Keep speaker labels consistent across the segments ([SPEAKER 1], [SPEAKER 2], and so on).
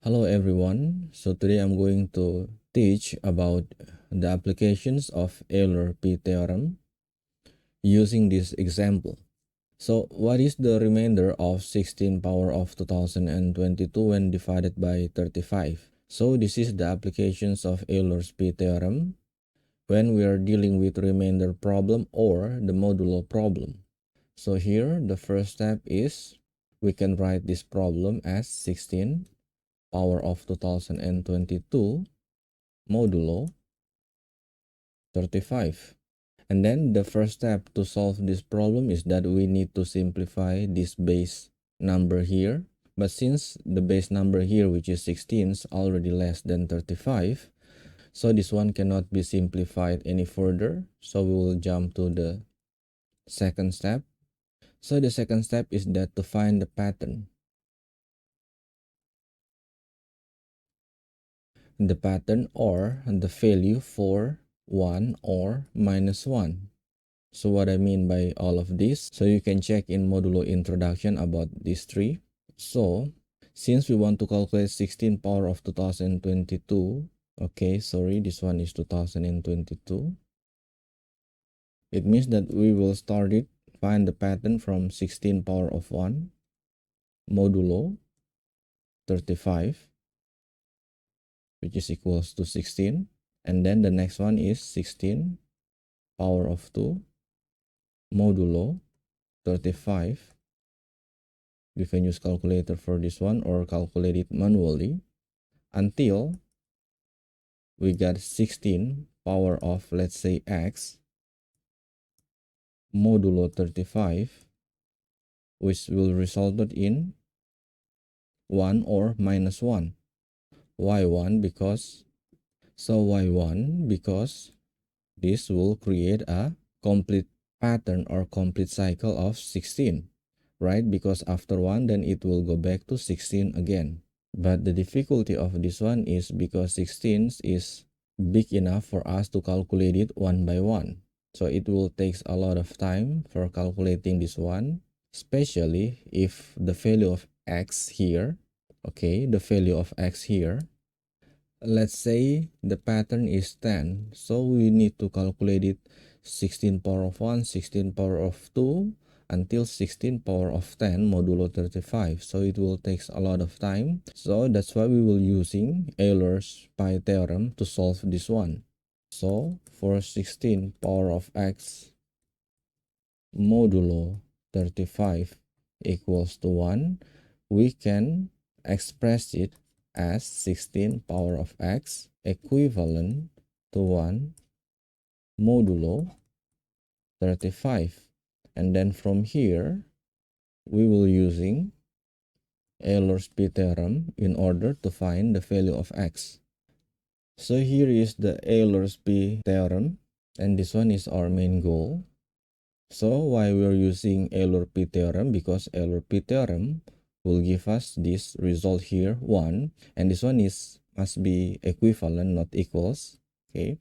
[SPEAKER 1] Hello everyone. So today I'm going to teach about the applications of Euler-P theorem using this example. So what is the remainder of 16 power of 2022 when divided by 35? So this is the applications of Euler's P theorem when we are dealing with remainder problem or the modulo problem. So here the first step is we can write this problem as 16 power of 2022 modulo 35. And then the first step to solve this problem is that we need to simplify this base number here. But since the base number here, which is 16, is already less than 35, so this one cannot be simplified any further. So we will jump to the second step. So the second step is that to find the pattern. The pattern or the value for 1 or minus 1. So what I mean by all of this, so you can check in modulo introduction about these three. So since we want to calculate 16 power of 2022, okay, sorry, this one is 2022. It means that we will start it, find the pattern from 16 power of 1 modulo 35, which is equals to 16. And then the next one is 16 power of 2 modulo 35. We can use calculator for this one or calculate it manually until we got 16 power of, let's say, x modulo 35, which will result in 1 or minus 1. Why 1? Because this will create a complete pattern or complete cycle of 16, right? Because after 1, then it will go back to 16 again. But the difficulty of this one is because 16 is big enough for us to calculate it one by one. So it will take a lot of time for calculating this one, especially if the value of x here, okay, the value of x here, let's say the pattern is 10. So we need to calculate it 16 power of 1, 16 power of 2, until 16 power of 10 modulo 35. So it will take a lot of time. So that's why we will using Euler's pi theorem to solve this one. So for 16 power of x modulo 35 equals to 1, we can express it as 16 power of x equivalent to 1 modulo 35. And then from here, we will using Euler's P theorem in order to find the value of x. So here is the Euler's P theorem, and this one is our main goal. So why we're using Euler P theorem? Because Euler P theorem will give us this result here, 1, and this one is must be equivalent, not equals. Okay,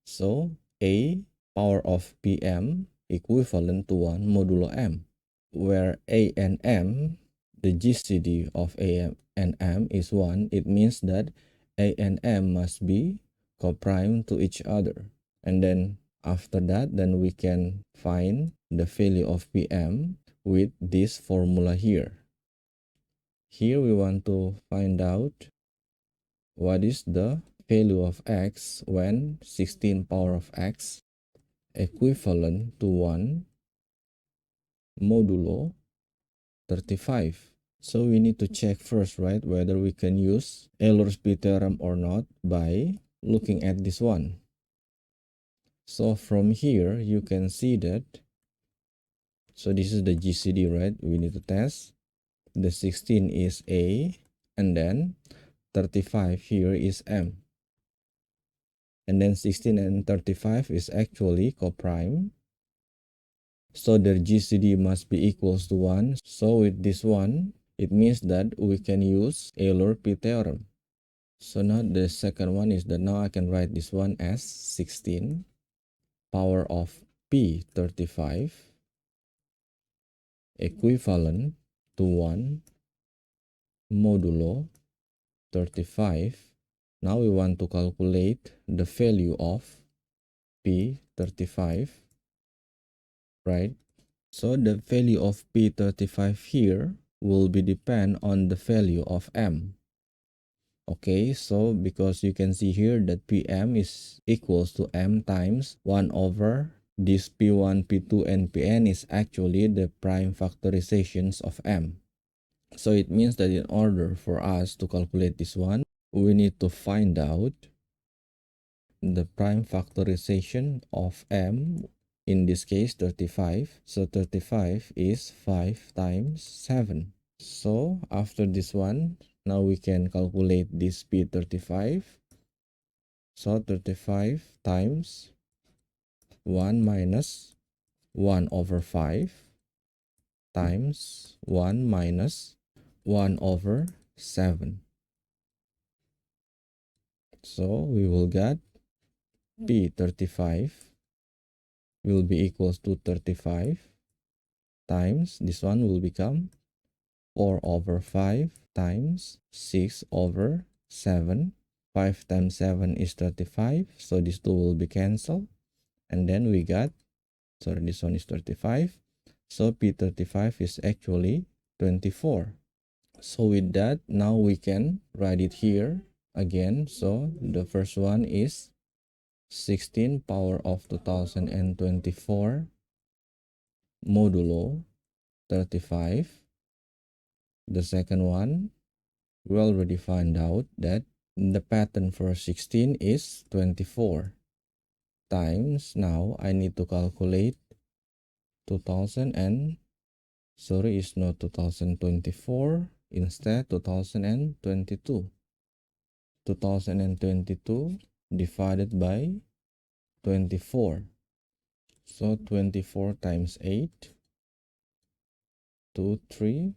[SPEAKER 1] so a power of pm equivalent to 1 modulo m, where a and m, the GCD of a and m is 1. It means that a and m must be coprime to each other. And then after that, then we can find the value of pm with this formula here. Here we want to find out what is the value of x when 16 power of x equivalent to 1 modulo 35. So we need to check first, right, whether we can use Euler's P theorem or not by looking at this one. So from here, you can see that, so this is the GCD, right? We need to test. The 16 is A, and then 35 here is M. And then 16 and 35 is actually coprime. So their GCD must be equals to 1. So with this one, it means that we can use Euler P theorem. So now the second one is that now I can write this one as 16 power of P 35 equivalent to 1 modulo 35. Now we want to calculate the value of P35, right? So the value of P35 here will be depend on the value of M. Okay, so because you can see here that Pm is equals to M times 1 over this P1, P2, and Pn is actually the prime factorizations of M. So it means that in order for us to calculate this one, we need to find out the prime factorization of M, in this case 35. So 35 is 5 times 7. So after this one, now we can calculate this P35. So 35 times 1 minus 1 over 5 times 1 minus 1 over 7. So we will get P35 will be equals to 35 times this one will become 4 over 5 times 6 over 7. 5 times 7 is 35, so these two will be cancelled, and then we got, sorry, this one is 35, so P35 is actually 24. So with that, now we can write it here again. So the first one is 16 power of 2024 modulo 35. The second one, we already find out that the pattern for 16 is 24 times, now I need to calculate 2000 and, sorry, it's not 2024, instead 2022. 2022 divided by 24. So 24 times 8, 2, 3,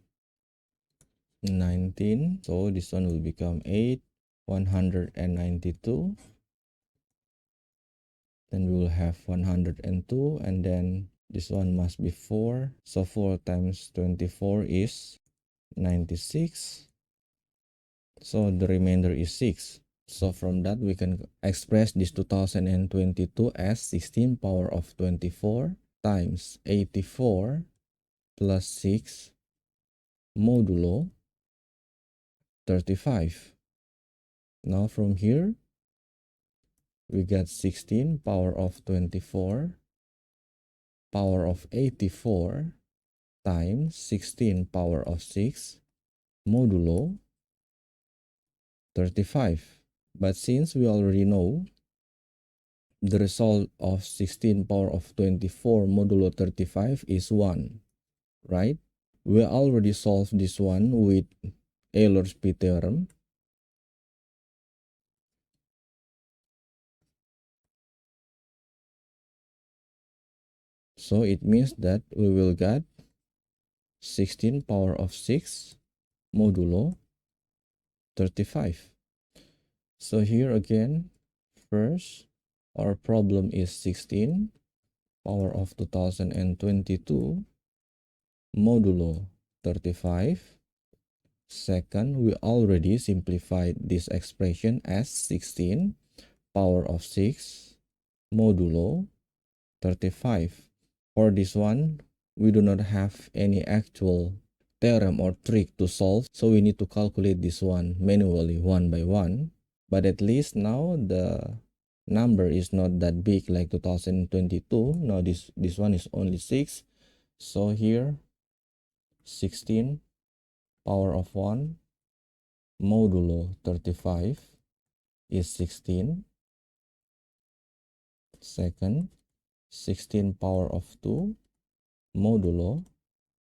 [SPEAKER 1] 19. So this one will become 8, 192. Then we will have 102, and then this one must be 4. So 4 times 24 is 96. So the remainder is 6. So from that, we can express this 2022 as 16 power of 24 times 84 plus 6 modulo 35. Now from here, we get 16 power of 24 power of 84 times 16 power of 6 modulo 35. But since we already know the result of 16 power of 24 modulo 35 is 1, right? We already solved this one with Euler's P theorem. So it means that we will get 16 power of 6 modulo 35. So here again, first, our problem is 16 power of 2022 modulo 35. Second, we already simplified this expression as 16 power of 6 modulo 35. For this one, we do not have any actual theorem or trick to solve, so we need to calculate this one manually one by one. But at least now the number is not that big like 2022. Now this one is only 6. So here 16 power of 1 modulo 35 is 16. Second, 16 power of 2 modulo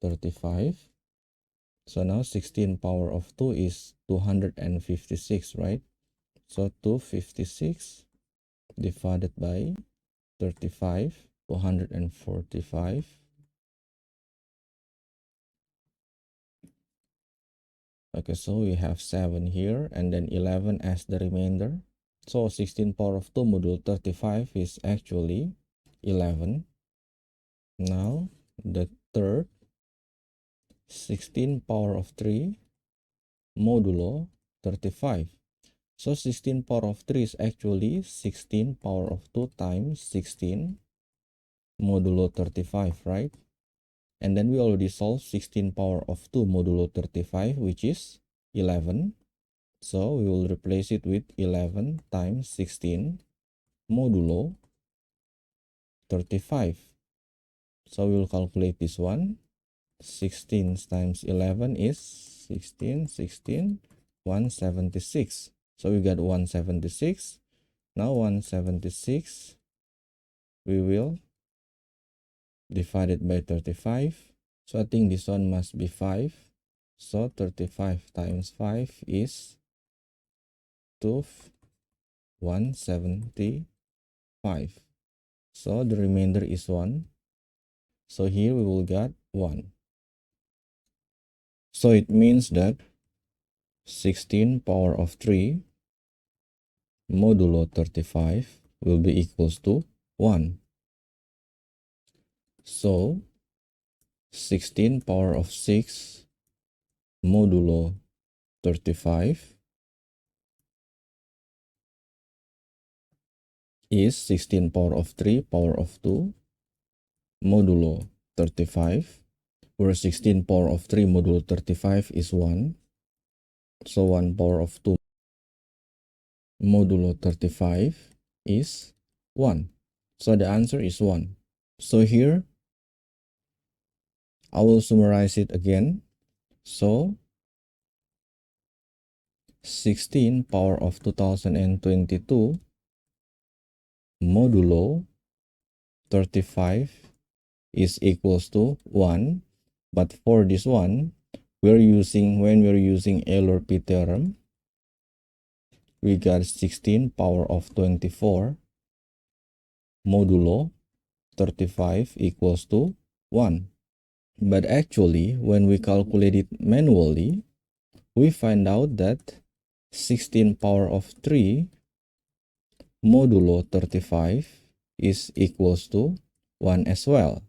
[SPEAKER 1] 35. So now 16 power of 2 is 256, right? So 256 divided by 35, 245. Okay, so we have 7 here and then 11 as the remainder. So 16 power of 2 modulo 35 is actually 11. Now the third, 16 power of 3 modulo 35. So 16 power of 3 is actually 16 power of 2 times 16 modulo 35, right? And then we already solved 16 power of 2 modulo 35, which is 11. So we will replace it with 11 times 16 modulo 35. So we will calculate this one. 16 times 11 is 176. So we got 176. Now 176, we will divide it by 35. So I think this one must be 5. So 35 times 5 is 175. So the remainder is 1. So here we will get 1. So it means that 16 power of 3 modulo 35 will be equals to 1. So 16 power of 6 modulo 35 is 16 power of 3 power of 2 modulo 35, where 16 power of 3 modulo 35 is 1. So 1 power of 2 modulo 35 is 1. So the answer is 1. So here, I will summarize it again. So 16 power of 2022 modulo 35 is equals to 1. But for this one, when we're using Euler-P theorem, we got 16 power of 24 modulo 35 equals to 1. But actually, when we calculate it manually, we find out that 16 power of 3 modulo 35 is equals to 1 as well.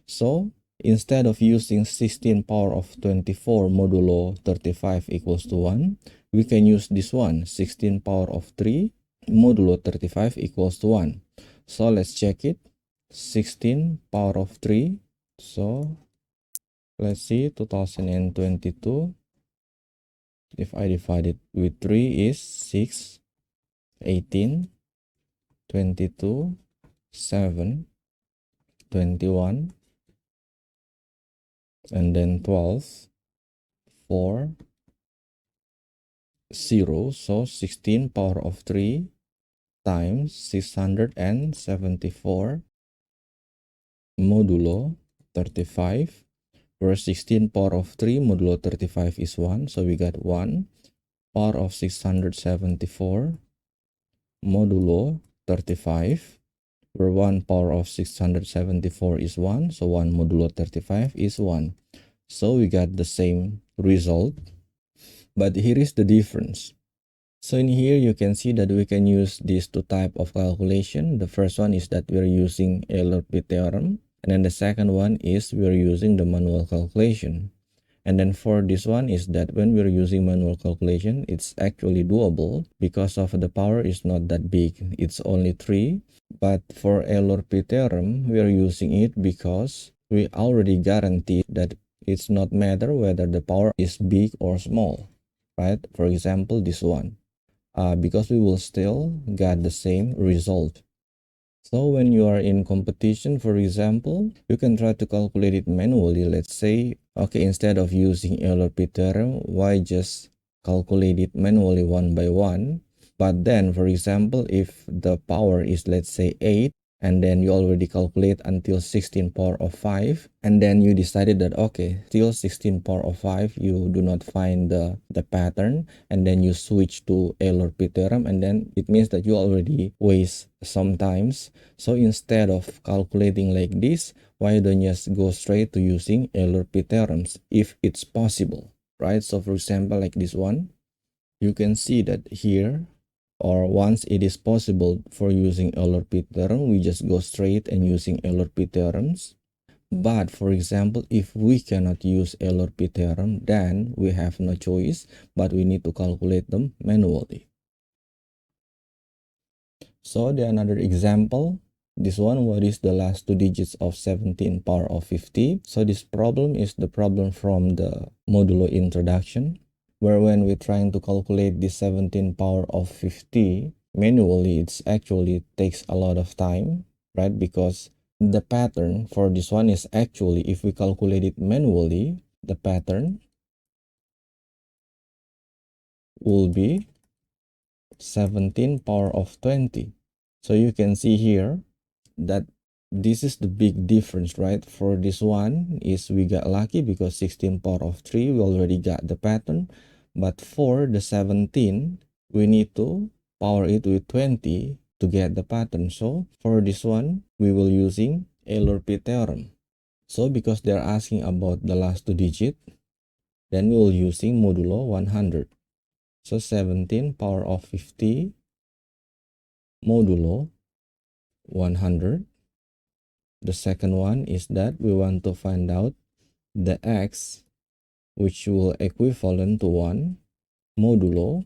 [SPEAKER 1] So instead of using 16 power of 24 modulo 35 equals to 1, we can use this one, 16 power of 3 modulo 35 equals to 1. So let's check it. 16 power of 3. So let's see, 2022. If I divide it with 3 is 6, 18, 22, 7, 21, and then 12, 4, 0. So 16 power of 3 times 674 modulo 35, where 16 power of 3 modulo 35 is 1. So we got 1 power of 674 modulo 35, where 1 power of 674 is 1. So 1 modulo 35 is 1. So we got the same result. But here is the difference. So in here, you can see that we can use these two types of calculation. The first one is that we're using Euler-P theorem. And then the second one is we're using the manual calculation. And then for this one is that when we're using manual calculation, it's actually doable because of the power is not that big. It's only 3. But for Euler-P theorem, we're using it because we already guarantee that it's not matter whether the power is big or small, right? For example, this one. Because we will still get the same result. So when you are in competition, for example, you can try to calculate it manually. Let's say, okay, instead of using Euler-P theorem, why just calculate it manually one by one? But then, for example, if the power is, let's say, 8, and then you already calculate until 16 power of 5, and then you decided that, okay, still 16 power of 5, you do not find the pattern, and then you switch to Euler-P theorem, and then it means that you already waste some times. So instead of calculating like this, why don't you just go straight to using Euler-P theorems if it's possible, right? So for example, like this one, you can see that here, or once it is possible for using Euler-P theorem, we just go straight and using Euler-P theorems. But for example, if we cannot use LRP theorem, then we have no choice, but we need to calculate them manually. So the another example, this one, what is the last two digits of 17 power of 50? So this problem is the problem from the modulo introduction, where when we're trying to calculate the 17 power of 50 manually, it's actually takes a lot of time, right? Because the pattern for this one is actually, if we calculate it manually, the pattern will be 17 power of 20. So you can see here that this is the big difference, right? For this one is we got lucky because 16 power of 3, we already got the pattern. But for the 17, we need to power it with 20 to get the pattern. So for this one, we will using LRP theorem. So because they're asking about the last two digit, then we will using modulo 100. So 17 power of 50 modulo 100. The second one is that we want to find out the x, which will equivalent to 1 modulo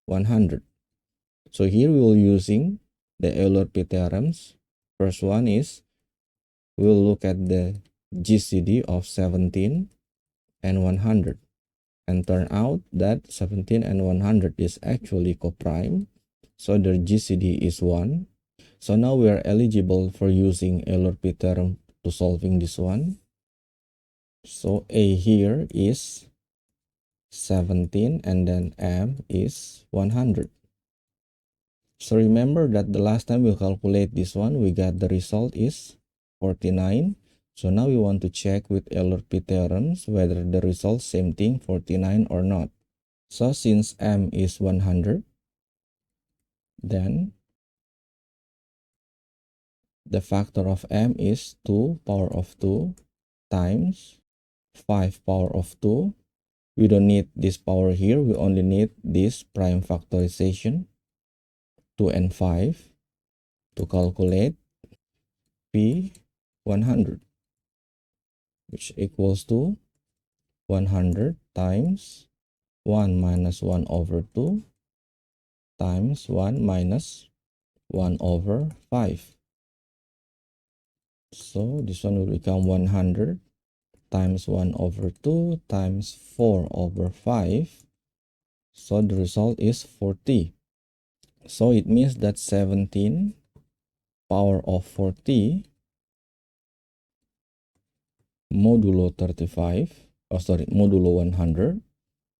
[SPEAKER 1] 100. So here we will using the LRP theorems. First one is we will look at the GCD of 17 and 100. And turn out that 17 and 100 is actually coprime. So their GCD is 1. So now we are eligible for using LRP theorem to solving this one. So A here is 17 and then M is 100. So remember that the last time we calculate this one, we got the result is 49. So now we want to check with LRP theorems whether the result same thing 49 or not. So since M is 100, then the factor of M is 2 power of 2 times 5 power of 2. We don't need this power here. We only need this prime factorization, 2 and 5, to calculate P100, which equals to 100 times 1 minus 1 over 2 times 1 minus 1 over 5. So this one will become 100 times 1 over 2 times 4 over 5. So the result is 40. So it means that 17 power of 40 modulo 35, modulo 100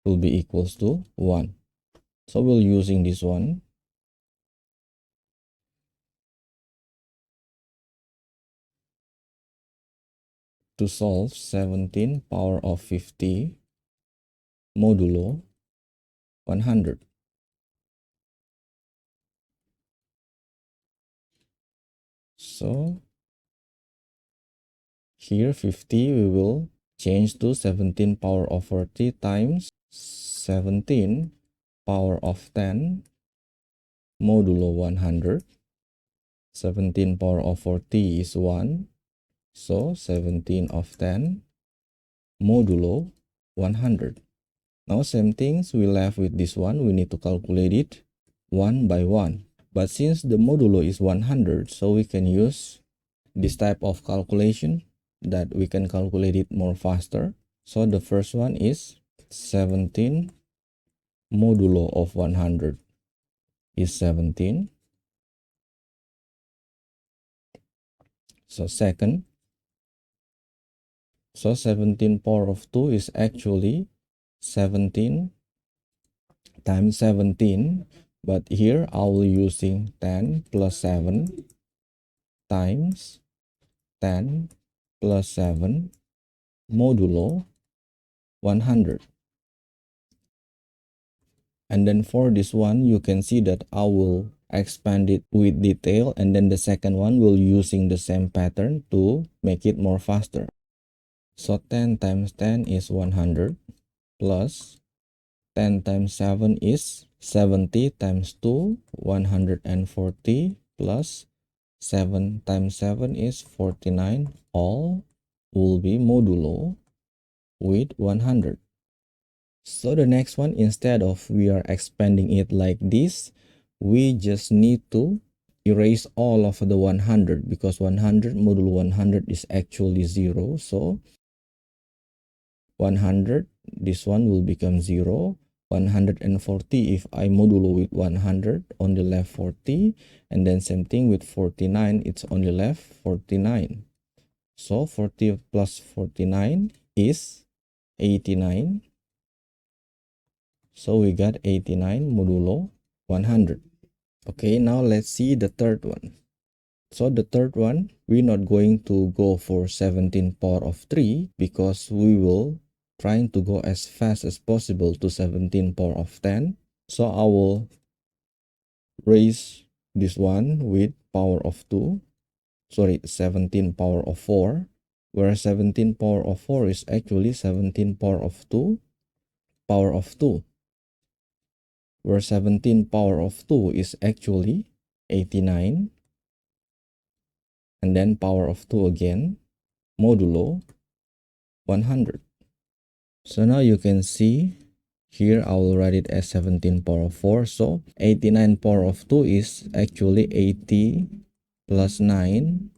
[SPEAKER 1] will be equals to 1. So we'll using this one. To solve 17 power of 50 modulo 100. So here 50 we will change to 17 power of 40 times 17 power of 10 modulo 100. 17 power of 40 is 1. So 17 of 10 modulo 100. Now same things, we left with this one. We need to calculate it one by one. But since the modulo is 100, so we can use this type of calculation that we can calculate it more faster. So the first one is 17 modulo of 100 is 17. So second, so 17 power of 2 is actually 17 times 17, but here I will using 10 plus 7 times 10 plus 7 modulo 100. And then for this one, you can see that I will expand it with detail, and then the second one will using the same pattern to make it more faster. So 10 times 10 is 100 plus 10 times 7 is 70 times 2, 140 plus 7 times 7 is 49 all will be modulo with 100. So the next one, instead of we are expanding it like this, we just need to erase all of the 100 because 100 modulo 100 is actually 0. So 100, this one will become 0. 140, if I modulo with 100, only left 40. And then same thing with 49, it's only left 49. So 40 plus 49 is 89. So we got 89 modulo 100. Okay, now let's see the third one. So the third one, we're not going to go for 17 power of 3 because we will trying to go as fast as possible to 17 power of 10. So I will raise this one with power of 2. Sorry, 17 power of 4. Where 17 power of 4 is actually 17 power of 2 power of 2. Where 17 power of 2 is actually 89. And then power of 2 again, modulo 100. So now you can see here I will write it as 17 power of 4. So 89 power of 2 is actually 80 plus 9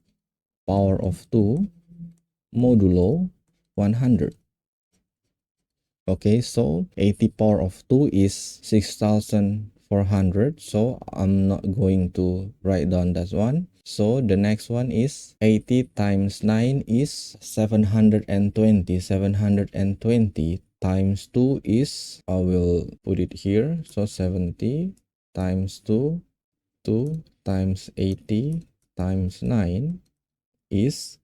[SPEAKER 1] power of 2 modulo 100. Okay, so 80 power of 2 is 6,400. So I'm not going to write down that one. So the next one is 80 times 9 is 720. 720 times 2 is, I will put it here. So 70 times 2, 2 times 80 times 9 is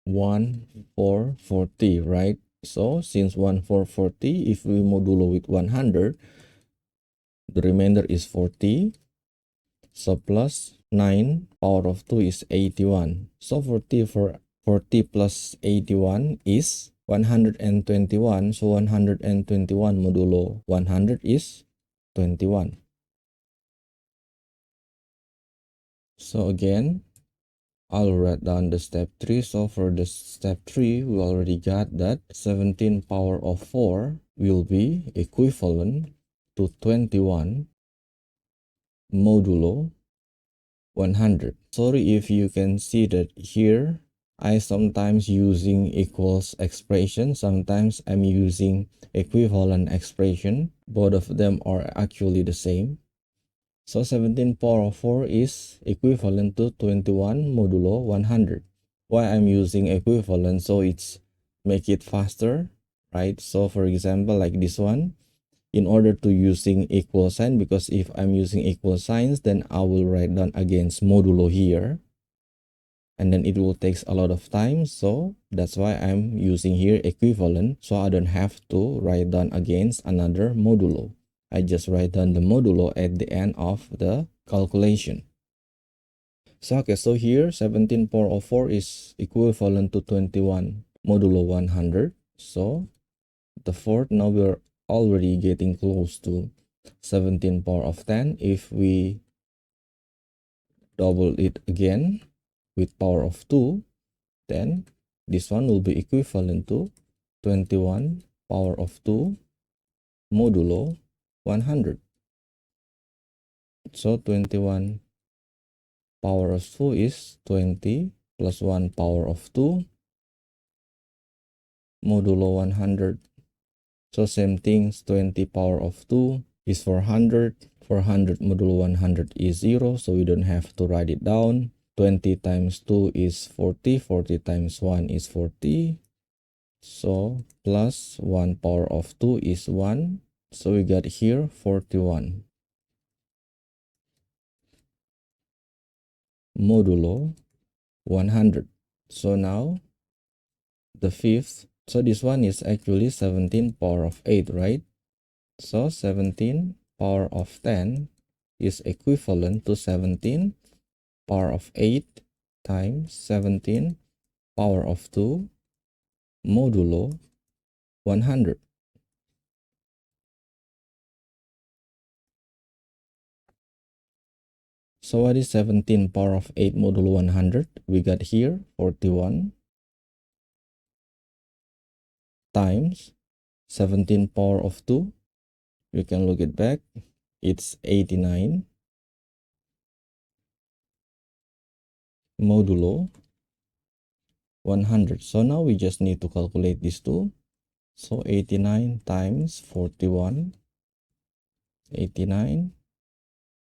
[SPEAKER 1] 1440, right? So since 1440, if we modulo with 100, the remainder is 40. So plus 9 power of 2 is 81. So 40 plus 81 is 121. So 121 modulo 100 is 21. So again, I'll write down the step 3. So for the step 3, we already got that 17 power of 4 will be equivalent to 21 modulo 100. Sorry if you can see that here, I sometimes using equals expression, sometimes I'm using equivalent expression. Both of them are actually the same. So 17 power of 4 is equivalent to 21 modulo 100. Why I'm using equivalent? So it's make it faster, right? So for example, like this one, in order to using equal sign, because if I'm using equal signs, then I will write down against modulo here. And then it will take a lot of time. So that's why I'm using here equivalent. So I don't have to write down against another modulo. I just write down the modulo at the end of the calculation. So okay, so here 17 power of 4 is equivalent to 21 modulo 100. So the fourth, now we're already getting close to 17 power of 10. If we double it again with power of 2, then this one will be equivalent to 21 power of 2 modulo 100. So 21 power of 2 is 20 plus 1 power of 2 modulo 100. So same things, 20 power of 2 is 400. 400 modulo 100 is 0, so we don't have to write it down. 20 times 2 is 40. 40 times 1 is 40. So plus 1 power of 2 is 1. So we got here 41 modulo 100. So now the fifth, so this one is actually 17 power of 8, right? So 17 power of 10 is equivalent to 17 power of 8 times 17 power of 2 modulo 100. So what is 17 power of 8 modulo 100? We got here 41. times 17 power of 2. You can look it back. It's 89 modulo 100. So now we just need to calculate these two. So 89 times 41, 89,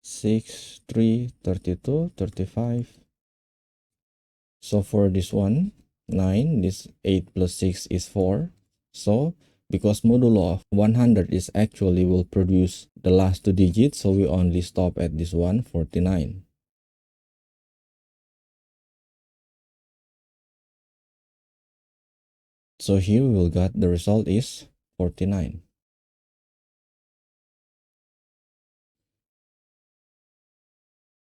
[SPEAKER 1] 6, 3, 32, 35. So for this one, 9, this 8 plus 6 is 4. So because modulo of 100 is actually will produce the last two digits, so we only stop at this one, 49. So here we will get the result is 49.